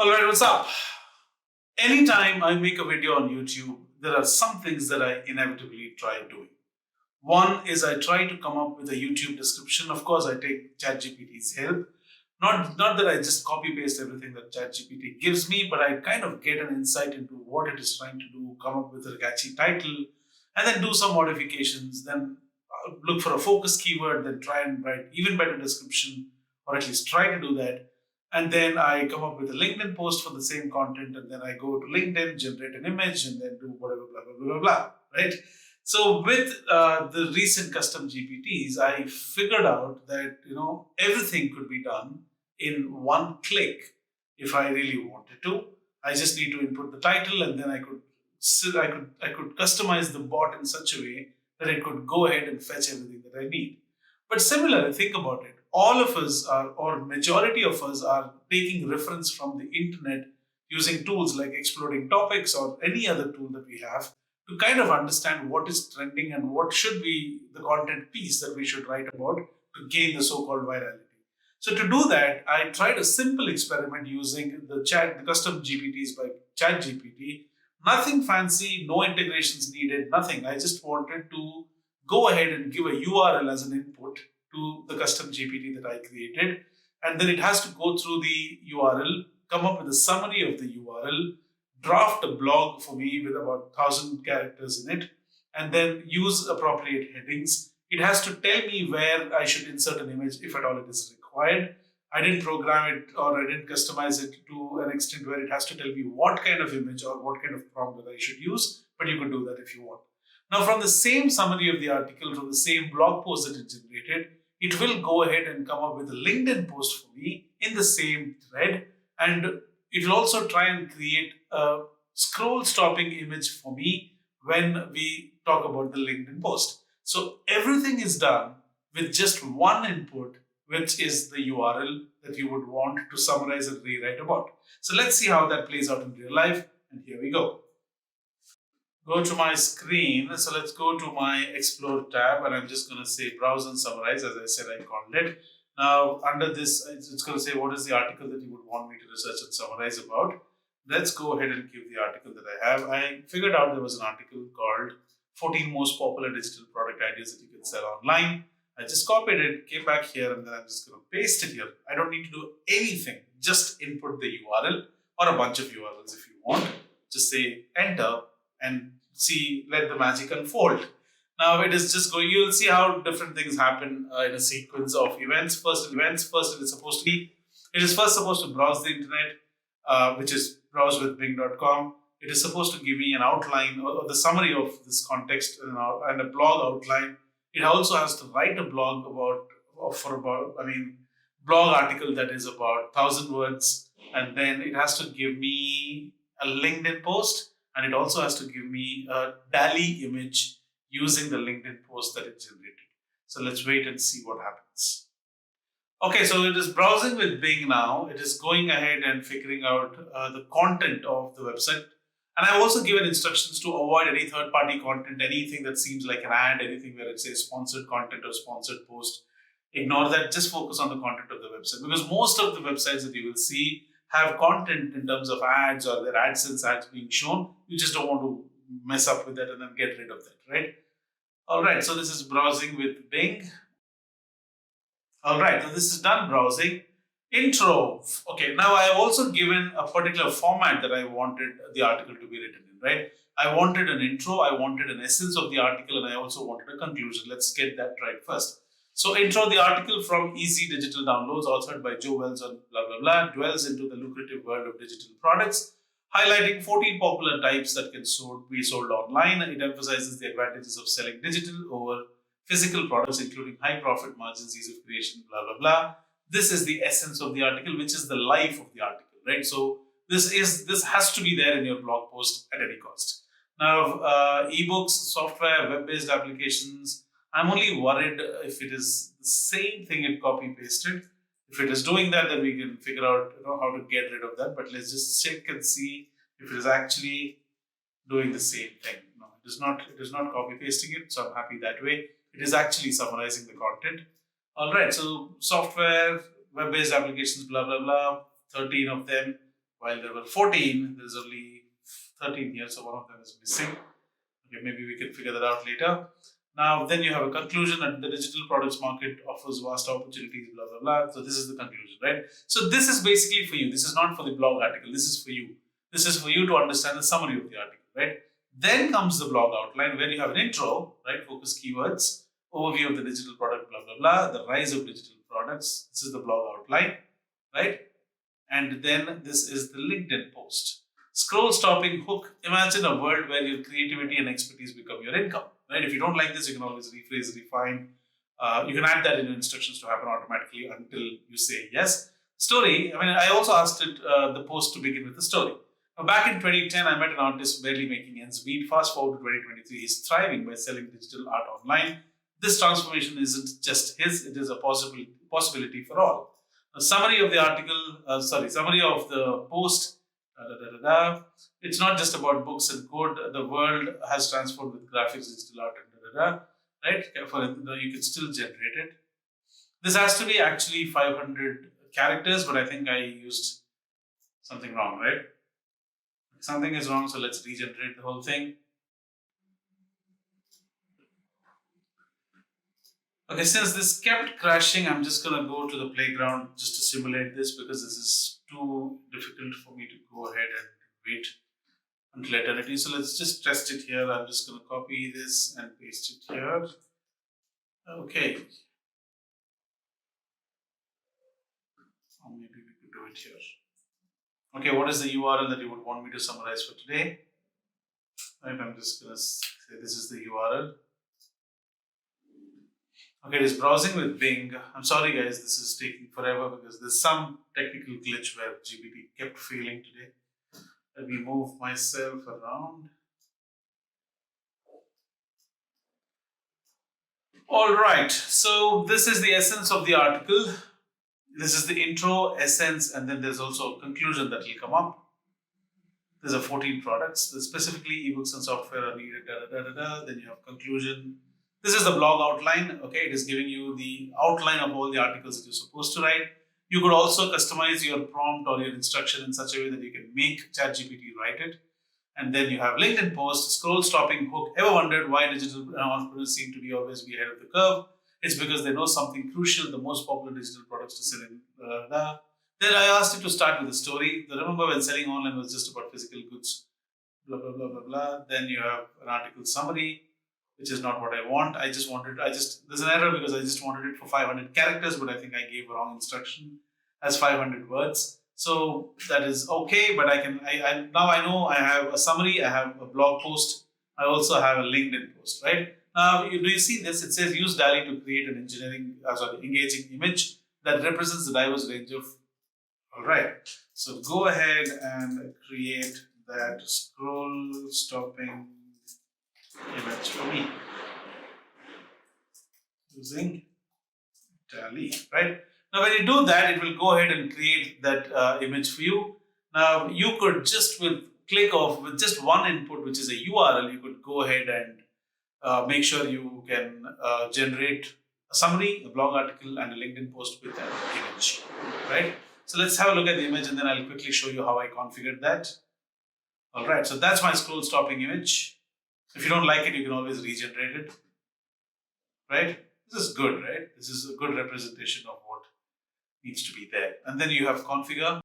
Alright, what's up? Anytime I make a video on YouTube, there are some things that I inevitably try doing. One is I try to come up with a YouTube description. Of course, I take ChatGPT's help. Not that I just copy paste everything that ChatGPT gives me, but I kind of get an insight into what it is trying to do, come up with a catchy title, and then do some modifications. Then look for a focus keyword, then try and write even better description, or at least try to do that. And then I come up with a LinkedIn post for the same content, and then I go to LinkedIn, generate an image, and then do whatever, blah, blah, blah, blah, blah, right? So with the recent custom GPTs, I figured out that everything could be done in one click if I really wanted to. I just need to input the title, and then I could customize the bot in such a way that it could go ahead and fetch everything that I need. But similarly, think about it. All of us are, or majority of us are taking reference from the internet using tools like exploding topics or any other tool that we have to kind of understand what is trending and what should be the content piece that we should write about to gain the so-called virality. So to do that, I tried a simple experiment using the custom GPTs by ChatGPT. Nothing fancy, no integrations needed, nothing. I just wanted to go ahead and give a URL as an input to the custom GPT that I created. And then it has to go through the URL, come up with a summary of the URL, draft a blog for me with about 1,000 characters in it, and then use appropriate headings. It has to tell me where I should insert an image if at all it is required. I didn't program it or I didn't customize it to an extent where it has to tell me what kind of image or what kind of prompt that I should use, but you could do that if you want. Now, from the same summary of the article, from the same blog post that it generated, it will go ahead and come up with a LinkedIn post for me in the same thread, and it will also try and create a scroll stopping image for me when we talk about the LinkedIn post. So everything is done with just one input, which is the URL that you would want to summarize and rewrite about. So let's see how that plays out in real life. And here we go. Go to my screen. So let's go to my Explore tab, and I'm just going to say Browse and Summarize. As I said, I called it. Now, under this, it's going to say what is the article that you would want me to research and summarize about. Let's go ahead and give the article that I have. I figured out there was an article called 14 Most Popular Digital Product Ideas That You Can Sell Online. I just copied it, came back here, and then I'm just going to paste it here. I don't need to do anything. Just input the URL or a bunch of URLs if you want. Just say Enter and see, let the magic unfold. Now it is just going, you'll see how different things happen in a sequence of events. First, it is first supposed to browse the internet, which is browse with bing.com. It is supposed to give me an outline or the summary of this context and a blog outline. It also has to write a blog blog article that is about 1,000 words. And then it has to give me a LinkedIn post. And it also has to give me a DALL-E image using the LinkedIn post that it generated. So let's wait and see what happens. Okay, so it is browsing with Bing now. It is going ahead and figuring out the content of the website. And I've also given instructions to avoid any third-party content, anything that seems like an ad, anything where it says sponsored content or sponsored post. Ignore that, just focus on the content of the website. Because most of the websites that you will see have content in terms of ads or their AdSense ads being shown. You just don't want to mess up with that and then get rid of that, right? All right, so this is browsing with Bing. All right, so this is done browsing. Intro. Okay, now I have also given a particular format that I wanted the article to be written in, right? I wanted an intro, I wanted an essence of the article, and I also wanted a conclusion. Let's get that right first. So intro, the article from Easy Digital Downloads, authored by Joe Wells on blah, blah, blah, dwells into the lucrative world of digital products, highlighting 14 popular types that can be sold online. It emphasizes the advantages of selling digital over physical products, including high profit margins, ease of creation, blah, blah, blah. This is the essence of the article, which is the life of the article, right? So this has to be there in your blog post at any cost. Now, ebooks, software, web-based applications, I'm only worried if it is the same thing it copy-pasted. If it is doing that, then we can figure out how to get rid of that. But let's just check and see if it is actually doing the same thing. No, it is not. It is not copy-pasting it, so I'm happy that way. It is actually summarizing the content. All right, so software, web-based applications, blah, blah, blah, 13 of them. while there were 14, there's only 13 here, so one of them is missing. Okay, maybe we can figure that out later. Now, then you have a conclusion that the digital products market offers vast opportunities, blah, blah, blah. So this is the conclusion, right? So this is basically for you. This is not for the blog article. This is for you. This is for you to understand the summary of the article, right? Then comes the blog outline where you have an intro, right? Focus keywords, overview of the digital product, blah, blah, blah, the rise of digital products. This is the blog outline, right? And then this is the LinkedIn post. Scroll stopping hook. Imagine a world where your creativity and expertise become your income, right? If you don't like this, you can always rephrase, refine. You can add that in your instructions to happen automatically until you say yes. Story. I also asked it the post to begin with a story. Now, back in 2010, I met an artist barely making ends meet. Fast forward to 2023, he's thriving by selling digital art online. This transformation isn't just his; it is a possibility for all. A summary of the article. Summary of the post. It's not just about books and code. The world has transformed with graphics, digital art, and right? You can still generate it. This has to be actually 500 characters, but I think I used something wrong, right? Something is wrong, so let's regenerate the whole thing. Okay, since this kept crashing, I'm just gonna go to the playground just to simulate this because this is too difficult for me to go ahead and wait until eternity. So let's just test it here. I'm just gonna copy this and paste it here. Okay. Or maybe we could do it here. Okay, what is the URL that you would want me to summarize for today? Right, I'm just gonna say this is the URL. Okay, it is browsing with Bing. I'm sorry guys, this is taking forever because there's some technical glitch where GPT kept failing today. Let me move myself around. All right, so this is the essence of the article. This is the intro, essence, and then there's also a conclusion that will come up. There's a 14 products. There's specifically ebooks and software are needed. Then you have conclusion. This is the blog outline. Okay, it is giving you the outline of all the articles that you're supposed to write. You could also customize your prompt or your instruction in such a way that you can make ChatGPT write it. And then you have LinkedIn post, scroll stopping hook. Ever wondered why digital entrepreneurs seem to be always be ahead of the curve? It's because they know something crucial, the most popular digital products to sell in. Then I asked it to start with a story. Remember when selling online was just about physical goods, blah, blah, blah, blah, blah. Then you have an article summary, which is not what I want. There's an error because I just wanted it for 500 characters, but I think I gave a wrong instruction as 500 words. So that is okay, but now I know I have a summary, I have a blog post, I also have a LinkedIn post, right? Now, do you see this? It says use DALL-E to create an engaging image that represents the diverse range of. All right. So go ahead and create that scroll stopping image for me using DALL-E, right? Now, when you do that, it will go ahead and create that image for you. Now, you could just with just one input, which is a URL, you could go ahead and make sure you can generate a summary, a blog article, and a LinkedIn post with an image, right? So let's have a look at the image and then I'll quickly show you how I configured that. All right, so that's my scroll stopping image. If you don't like it, you can always regenerate it, right? This is good, right? This is a good representation of what needs to be there. And then you have configure.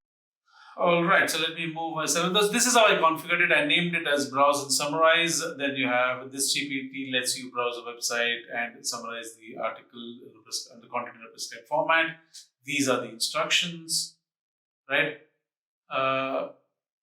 All right, so let me move myself. This is how I configured it. I named it as browse and summarize. Then you have this GPT lets you browse a website and summarize the article and the content in a prescribed format. These are the instructions, right?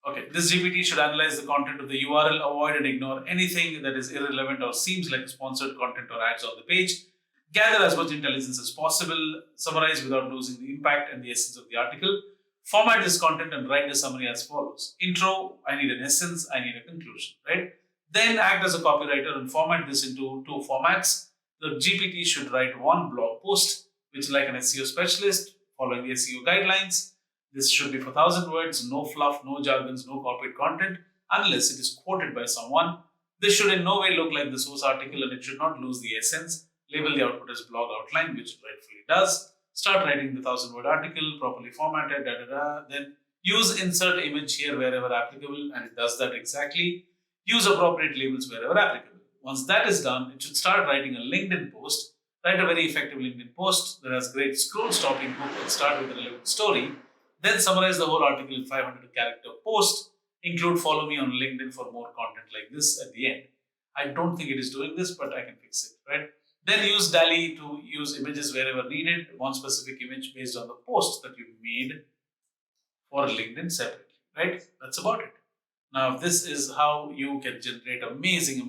Okay, this GPT should analyze the content of the URL, avoid and ignore anything that is irrelevant or seems like sponsored content or ads on the page. Gather as much intelligence as possible, summarize without losing the impact and the essence of the article. Format this content and write the summary as follows. Intro, I need an essence, I need a conclusion, right? Then act as a copywriter and format this into two formats. The GPT should write one blog post, which is like an SEO specialist, following the SEO guidelines. This should be for 1,000 words, no fluff, no jargons, no corporate content, unless it is quoted by someone. This should in no way look like the source article and it should not lose the essence. Label the output as blog outline, which it rightfully does. Start writing the 1,000-word article, properly formatted, Then Use insert image here wherever applicable, and it does that exactly. Use appropriate labels wherever applicable. Once that is done, it should start writing a LinkedIn post. Write a very effective LinkedIn post that has great scroll stopping hook and start with a relevant story. Then summarize the whole article in 500 character post. Include follow me on LinkedIn for more content like this at the end. I don't think it is doing this, but I can fix it, right? Then use DALL-E to use images wherever needed, one specific image based on the post that you made for LinkedIn separately, right? That's about it. Now, this is how you can generate amazing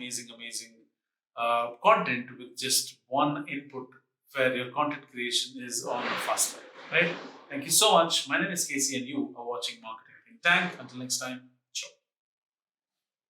content with just one input where your content creation is on a fast track, right? Thank you so much. My name is Casey and you are watching Marketing Think Tank. Until next time.